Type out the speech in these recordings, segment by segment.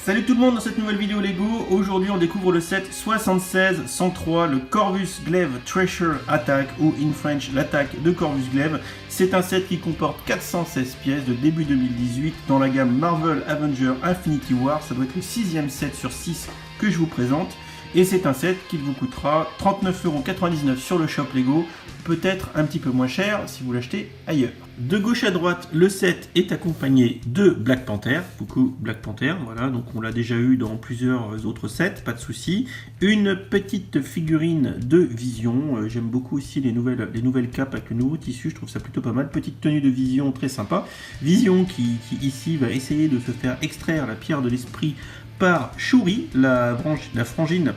Salut tout le monde dans cette nouvelle vidéo Lego. Aujourd'hui on découvre le set 76-103, le Corvus Glaive Treasure Attack ou in French l'attaque de Corvus Glaive. C'est un set qui comporte 416 pièces de début 2018 dans la gamme Marvel Avengers Infinity War. Ça doit être le 6ème set sur 6 que je vous présente. Et c'est un set qui vous coûtera 39,99€ sur le shop Lego, peut-être un petit peu moins cher si vous l'achetez ailleurs. De gauche à droite, le set est accompagné de Black Panther, coucou Black Panther, voilà, donc on l'a déjà eu dans plusieurs autres sets, pas de souci. Une petite figurine de Vision, j'aime beaucoup aussi les nouvelles capes avec le nouveau tissu, je trouve ça plutôt pas mal. Petite tenue de Vision très sympa. Vision qui ici va essayer de se faire extraire la pierre de l'esprit par Shuri, la frangine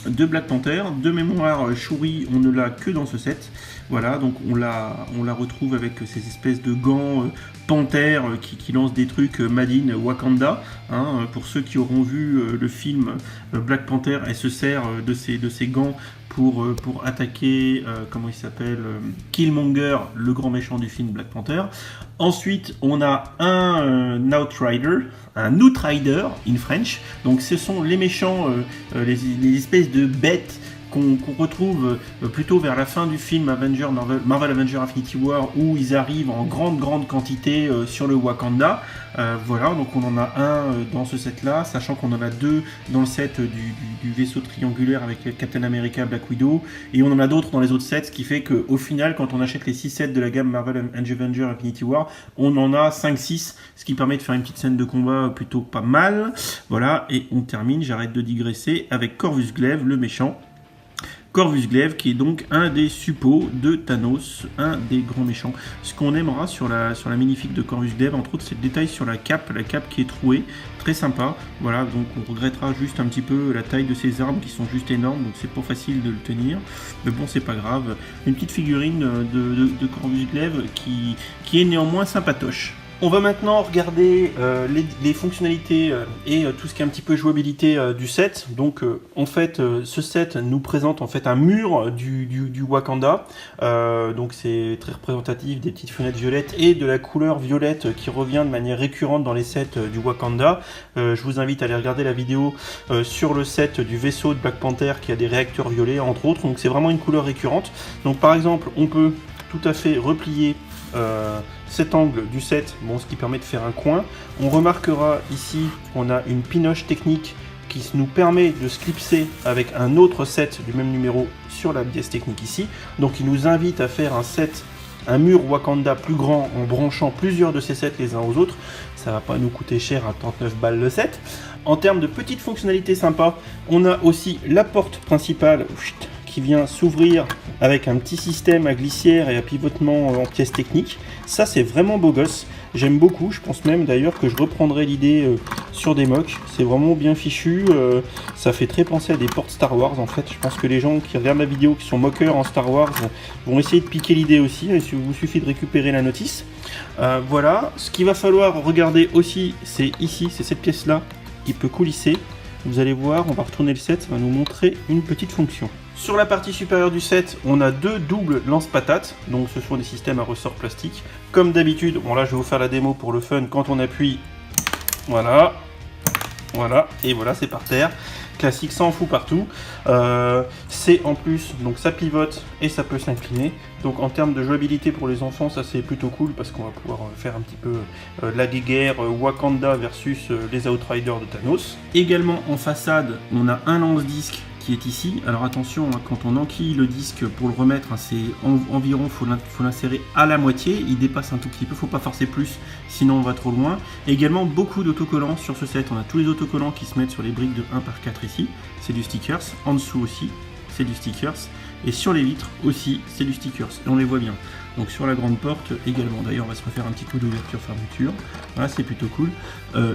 de Black Panther. De mémoire, Shuri, on ne l'a que dans ce set. Voilà, donc on la retrouve avec ces espèces de gants panthères qui lancent des trucs made in Wakanda. Hein, pour ceux qui auront vu le film Black Panther, elle se sert de ces gants pour attaquer, comment il s'appelle, Killmonger, le grand méchant du film Black Panther. Ensuite, on a un Outrider, un Outrider in French. Donc ce sont les méchants, les espèces de bêtes qu'on retrouve plutôt vers la fin du film Marvel Avengers Infinity War, où ils arrivent en grande quantité sur le Wakanda. Voilà, donc on en a un dans ce set là, sachant qu'on en a deux dans le set du vaisseau triangulaire avec Captain America, Black Widow, et on en a d'autres dans les autres sets, ce qui fait qu'au final, quand on achète les 6 sets de la gamme Marvel Avengers Infinity War, on en a 5-6, ce qui permet de faire une petite scène de combat plutôt pas mal. Voilà, et on termine, j'arrête de digresser, avec Corvus Glaive, le méchant. Corvus Glaive, qui est donc un des suppôts de Thanos, un des grands méchants. Ce qu'on aimera sur la minifig de Corvus Glaive, entre autres, c'est le détail sur la cape qui est trouée, très sympa. Voilà, donc on regrettera juste un petit peu la taille de ces armes qui sont juste énormes, donc c'est pas facile de le tenir. Mais bon, c'est pas grave. Une petite figurine de Corvus Glaive qui est néanmoins sympatoche. On va maintenant regarder les fonctionnalités et tout ce qui est un petit peu jouabilité du set. Donc en fait, ce set nous présente en fait un mur du Wakanda. Donc c'est très représentatif des petites fenêtres violettes et de la couleur violette qui revient de manière récurrente dans les sets du Wakanda. Je vous invite à aller regarder la vidéo sur le set du vaisseau de Black Panther qui a des réacteurs violets entre autres. Donc c'est vraiment une couleur récurrente. Donc par exemple, on peut tout à fait replier cet angle du set, bon, ce qui permet de faire un coin. On remarquera ici qu'on a une pinoche technique qui nous permet de se clipser avec un autre set du même numéro sur la pièce technique ici. Donc il nous invite à faire un mur Wakanda plus grand en branchant plusieurs de ces sets les uns aux autres. Ça va pas nous coûter cher à 39 balles le set. En termes de petites fonctionnalités sympas, on a aussi la porte principale qui vient s'ouvrir avec un petit système à glissière et à pivotement en pièces techniques. Ça, c'est vraiment beau gosse. J'aime beaucoup. Je pense même d'ailleurs que je reprendrai l'idée sur des mocks. C'est vraiment bien fichu. Ça fait très penser à des portes Star Wars en fait. Je pense que les gens qui regardent la vidéo, qui sont mockers en Star Wars, vont essayer de piquer l'idée aussi. Il vous suffit de récupérer la notice. Voilà. Ce qu'il va falloir regarder aussi, c'est ici, c'est cette pièce-là qui peut coulisser. Vous allez voir, on va retourner le set, ça va nous montrer une petite fonction. Sur la partie supérieure du set, on a deux doubles lance-patates, donc ce sont des systèmes à ressort plastique. Comme d'habitude, bon là je vais vous faire la démo pour le fun, quand on appuie, voilà, et voilà c'est par terre. Classique, ça en fout partout. C'est en plus, donc ça pivote et ça peut s'incliner. Donc en termes de jouabilité pour les enfants, ça c'est plutôt cool parce qu'on va pouvoir faire un petit peu la guerre Wakanda versus les Outriders de Thanos. Également en façade, on a un lance-disque qui est ici. Alors attention, hein, quand on enquille le disque pour le remettre, hein, c'est environ, faut l'insérer à la moitié, il dépasse un tout petit peu, faut pas forcer plus, sinon on va trop loin. Également beaucoup d'autocollants sur ce set, on a tous les autocollants qui se mettent sur les briques de 1 par 4 ici, c'est du stickers, en dessous aussi, c'est du stickers, et sur les vitres aussi, c'est du stickers, et on les voit bien. Donc sur la grande porte également, d'ailleurs on va se refaire un petit coup d'ouverture-fermeture, voilà c'est plutôt cool.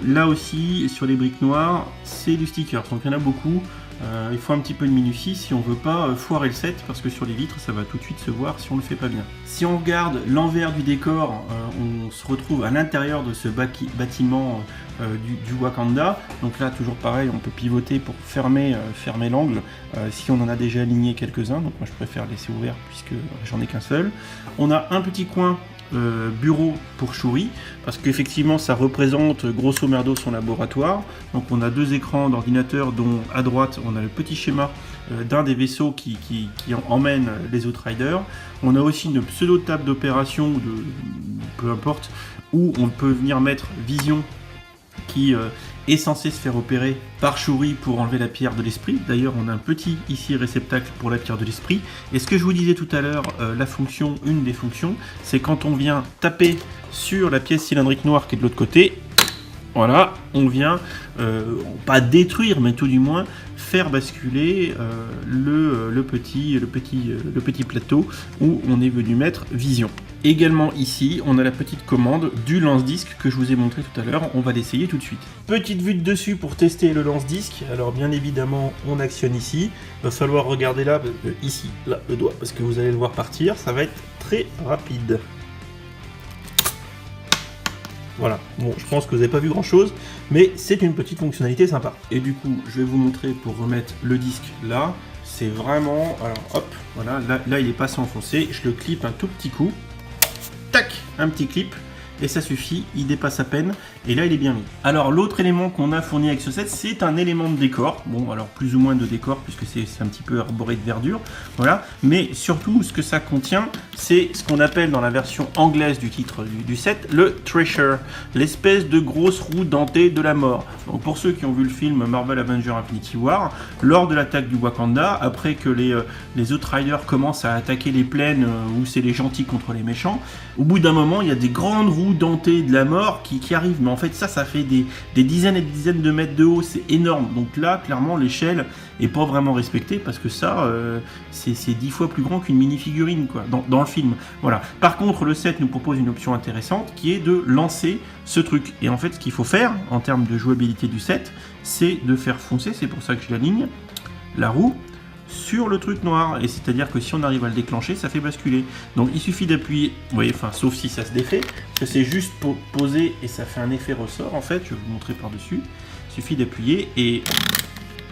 Là aussi, sur les briques noires, c'est du stickers, donc il y en a beaucoup. Il faut un petit peu de minutie si on veut pas foirer le set, parce que sur les vitres ça va tout de suite se voir si on le fait pas bien. Si on regarde l'envers du décor, on se retrouve à l'intérieur de ce bâtiment du Wakanda. Donc là toujours pareil, on peut pivoter pour fermer l'angle si on en a déjà aligné quelques-uns. Donc moi je préfère laisser ouvert puisque j'en ai qu'un seul. On a un petit coin bureau pour Shuri, parce qu'effectivement ça représente grosso merdo son laboratoire. Donc on a 2 écrans d'ordinateur, dont à droite on a le petit schéma d'un des vaisseaux qui emmène les Outriders. On a aussi une pseudo table d'opération, peu importe, où on peut venir mettre Vision qui est censé se faire opérer par Shuri pour enlever la pierre de l'esprit. D'ailleurs, on a un petit ici réceptacle pour la pierre de l'esprit. Et ce que je vous disais tout à l'heure, une des fonctions, c'est quand on vient taper sur la pièce cylindrique noire qui est de l'autre côté, voilà, on vient pas détruire, mais tout du moins faire basculer le petit plateau où on est venu mettre Vision. Également ici, on a la petite commande du lance-disque que je vous ai montré tout à l'heure. On va l'essayer tout de suite. Petite vue de dessus pour tester le lance-disque. Alors bien évidemment, on actionne ici. Il va falloir regarder là, ici, là, le doigt, parce que vous allez le voir partir. Ça va être très rapide. Voilà, bon, je pense que vous n'avez pas vu grand chose, mais c'est une petite fonctionnalité sympa. Et du coup, je vais vous montrer pour remettre le disque là. C'est vraiment, alors hop, voilà, là il est pas sans enfoncer. Je le clip un tout petit coup. Tac, un petit clip, et ça suffit, il dépasse à peine, et là il est bien mis. Alors l'autre élément qu'on a fourni avec ce set, c'est un élément de décor, bon alors plus ou moins de décor, puisque c'est un petit peu arboré de verdure, voilà, mais surtout ce que ça contient, c'est ce qu'on appelle dans la version anglaise du titre du set, le Thresher, l'espèce de grosse roue dentée de la mort. Donc pour ceux qui ont vu le film Marvel Avengers Infinity War, lors de l'attaque du Wakanda, après que les Outriders commencent à attaquer les plaines où c'est les gentils contre les méchants, au bout d'un moment il y a des grandes roues dentées de la mort qui arrivent, mais en fait ça fait des dizaines et des dizaines de mètres de haut, c'est énorme. Donc là clairement l'échelle est pas vraiment respectée, parce que ça c'est 10 fois plus grand qu'une mini-figurine quoi, dans le film. Voilà. Par contre le set nous propose une option intéressante qui est de lancer ce truc, et en fait ce qu'il faut faire en termes de jouabilité du set, c'est de faire foncer, c'est pour ça que je l'aligne, la roue sur le truc noir, et c'est-à-dire que si on arrive à le déclencher, ça fait basculer. Donc il suffit d'appuyer, vous voyez, enfin sauf si ça se défait, parce que c'est juste poser et ça fait un effet ressort en fait, je vais vous montrer par-dessus. Il suffit d'appuyer et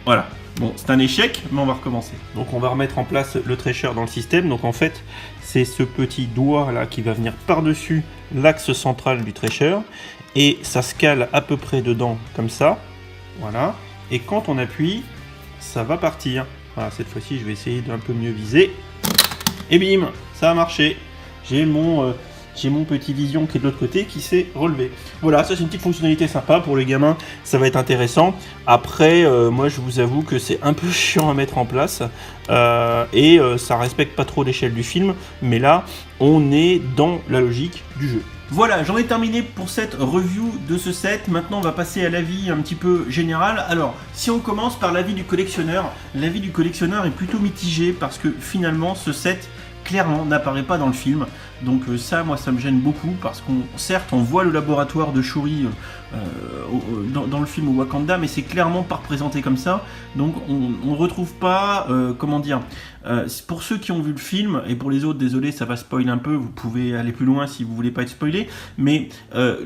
voilà. Bon, c'est un échec, mais on va recommencer. Donc on va remettre en place le Thresher dans le système. Donc en fait, c'est ce petit doigt là qui va venir par-dessus l'axe central du Thresher, et ça se cale à peu près dedans, comme ça. Voilà. Et quand on appuie, ça va partir. Voilà, cette fois-ci, je vais essayer d'un peu mieux viser. Et bim, ça a marché. J'ai mon petit Vision qui est de l'autre côté qui s'est relevé. Voilà, ça c'est une petite fonctionnalité sympa pour les gamins, ça va être intéressant. Après, moi je vous avoue que c'est un peu chiant à mettre en place et ça respecte pas trop l'échelle du film, mais là, on est dans la logique du jeu. Voilà, j'en ai terminé pour cette review de ce set. Maintenant, on va passer à l'avis un petit peu général. Alors, si on commence par l'avis du collectionneur, l'avis du collectionneur est plutôt mitigé parce que finalement, ce set clairement n'apparaît pas dans le film. Donc ça, moi, ça me gêne beaucoup parce qu'on, certes, on voit le laboratoire de Shuri dans le film au Wakanda, mais c'est clairement pas représenté comme ça. Donc on ne retrouve pas, comment dire, pour ceux qui ont vu le film, et pour les autres, désolé, ça va spoiler un peu, vous pouvez aller plus loin si vous voulez pas être spoilé, mais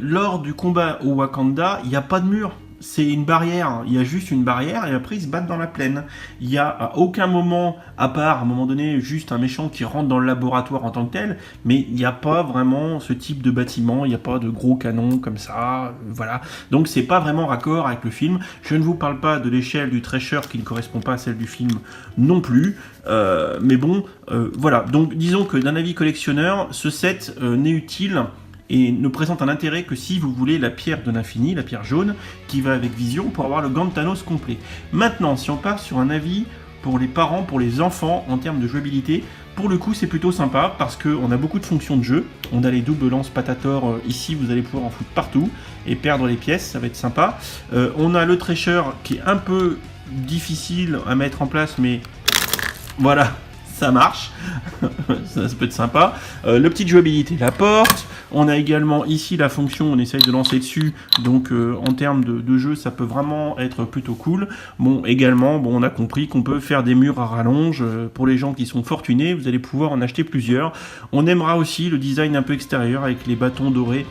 lors du combat au Wakanda, il n'y a pas de mur. C'est une barrière, il y a juste une barrière et après ils se battent dans la plaine. Il n'y a à aucun moment, à part à un moment donné, juste un méchant qui rentre dans le laboratoire en tant que tel, mais il n'y a pas vraiment ce type de bâtiment, il n'y a pas de gros canons comme ça, voilà. Donc c'est pas vraiment raccord avec le film. Je ne vous parle pas de l'échelle du Thresher qui ne correspond pas à celle du film non plus, mais bon, voilà. Donc disons que d'un avis collectionneur, ce set n'est utile et ne présente un intérêt que si vous voulez la pierre de l'infini, la pierre jaune, qui va avec Vision pour avoir le gant de Thanos complet. Maintenant, si on part sur un avis pour les parents, pour les enfants, en termes de jouabilité, pour le coup c'est plutôt sympa, parce qu'on a beaucoup de fonctions de jeu. On a les doubles lances Patator, ici vous allez pouvoir en foutre partout, et perdre les pièces, ça va être sympa. On a le Thresher qui est un peu difficile à mettre en place, mais voilà, ça marche, ça peut être sympa. Le petit jouabilité, la porte. On a également ici la fonction, on essaye de lancer dessus, donc en termes de jeu, ça peut vraiment être plutôt cool. Bon, également, bon, on a compris qu'on peut faire des murs à rallonge. Pour les gens qui sont fortunés, vous allez pouvoir en acheter plusieurs. On aimera aussi le design un peu extérieur avec les bâtons dorés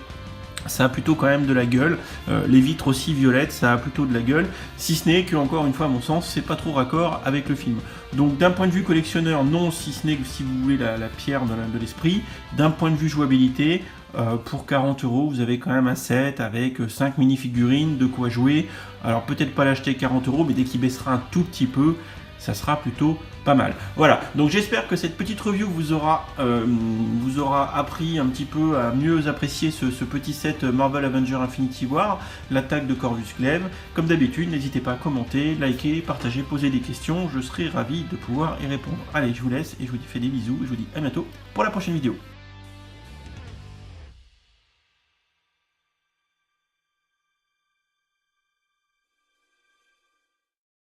ça a plutôt quand même de la gueule. Les vitres aussi violettes, ça a plutôt de la gueule, si ce n'est que, encore une fois, à mon sens, c'est pas trop raccord avec le film. Donc d'un point de vue collectionneur, non, si ce n'est que si vous voulez la pierre de l'esprit. D'un point de vue jouabilité, pour 40 €, vous avez quand même un set avec 5 mini-figurines, de quoi jouer. Alors peut-être pas l'acheter 40 €, mais dès qu'il baissera un tout petit peu, ça sera plutôt pas mal. Voilà, donc j'espère que cette petite review vous aura appris un petit peu à mieux apprécier ce petit set Marvel Avengers Infinity War, l'attaque de Corvus Glaive. Comme d'habitude, n'hésitez pas à commenter, liker, partager, poser des questions, je serai ravi de pouvoir y répondre. Allez, je vous laisse et je vous fais des bisous et je vous dis à bientôt pour la prochaine vidéo.